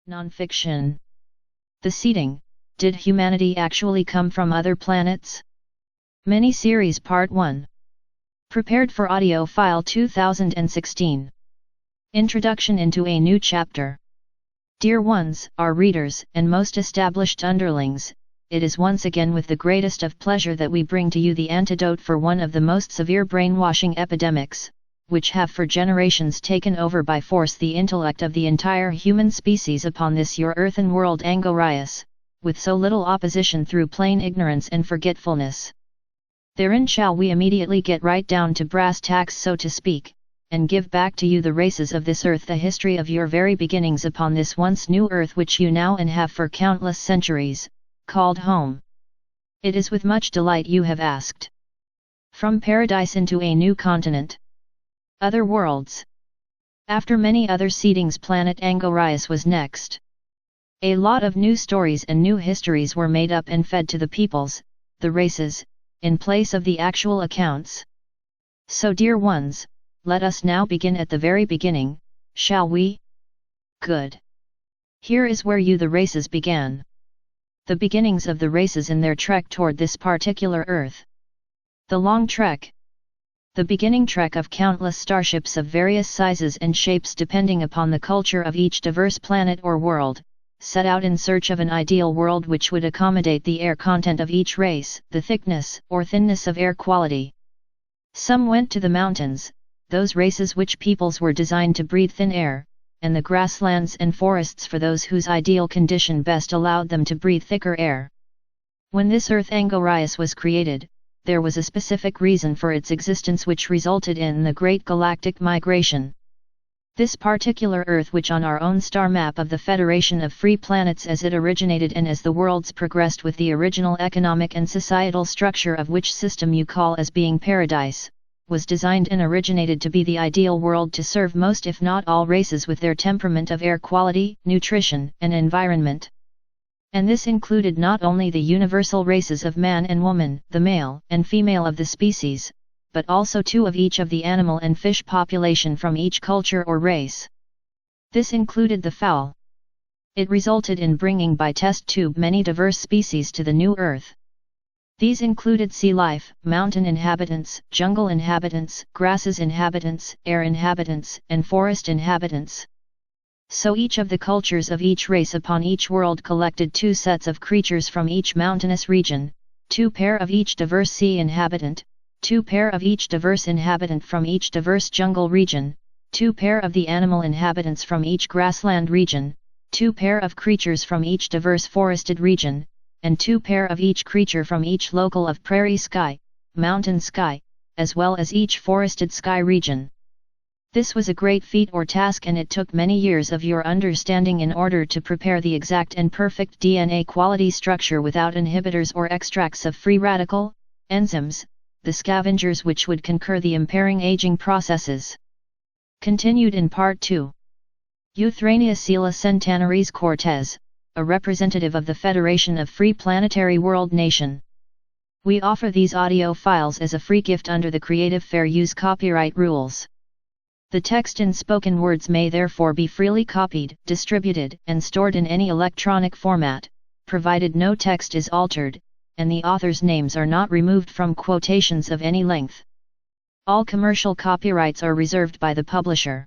Nonfiction. The seeding. Did humanity actually come from other planets? Mini-series Part 1. Prepared for audio file 2016. Introduction into a new chapter. Dear ones, our readers, and most established underlings, it is once again with the greatest of pleasure that we bring to you the antidote for one of the most severe brainwashing epidemics, which have for generations taken over by force the intellect of the entire human species upon this your earthen world Sentana-Ries, with so little opposition through plain ignorance and forgetfulness. Therein shall we immediately get right down to brass tacks, so to speak, and give back to you the races of this earth, the history of your very beginnings upon this once new earth which you now and have for countless centuries, called home. It is with much delight you have asked. From paradise into a new continent. Other worlds. After many other seedings, planet Sentana-Ries was next. A lot of new stories and new histories were made up and fed to the peoples, the races, in place of the actual accounts. So dear ones, let us now begin at the very beginning, shall we? Good. Here is where you the races began. The beginnings of the races in their trek toward this particular earth. The long trek. The beginning trek of countless starships of various sizes and shapes depending upon the culture of each diverse planet or world, set out in search of an ideal world which would accommodate the air content of each race, the thickness or thinness of air quality. Some went to the mountains, those races which peoples were designed to breathe thin air, and the grasslands and forests for those whose ideal condition best allowed them to breathe thicker air. When this earth Sentana-Ries was created, there was a specific reason for its existence which resulted in the Great Galactic Migration. This particular Earth, which on our own star map of the Federation of Free Planets as it originated and as the worlds progressed with the original economic and societal structure of which system you call as being paradise, was designed and originated to be the ideal world to serve most if not all races with their temperament of air quality, nutrition, and environment. And this included not only the universal races of man and woman, the male and female of the species, but also two of each of the animal and fish population from each culture or race. This included the fowl. It resulted in bringing by test tube many diverse species to the new Earth. These included sea life, mountain inhabitants, jungle inhabitants, grasses inhabitants, air inhabitants, and forest inhabitants. So each of the cultures of each race upon each world collected two sets of creatures from each mountainous region, two pair of each diverse sea inhabitant, two pair of each diverse inhabitant from each diverse jungle region, two pair of the animal inhabitants from each grassland region, two pair of creatures from each diverse forested region, and two pair of each creature from each local of prairie sky, mountain sky, as well as each forested sky region. This was a great feat or task, and it took many years of your understanding in order to prepare the exact and perfect DNA quality structure without inhibitors or extracts of free radical, enzymes, the scavengers which would concur the impairing aging processes. Continued in Part 2. Euthrania Sela Sentana-Ries Cortez, a representative of the Federation of Free Planetary World Nation. We offer these audio files as a free gift under the Creative Fair Use copyright rules. The text in spoken words may therefore be freely copied, distributed, and stored in any electronic format, provided no text is altered, and the authors' names are not removed from quotations of any length. All commercial copyrights are reserved by the publisher.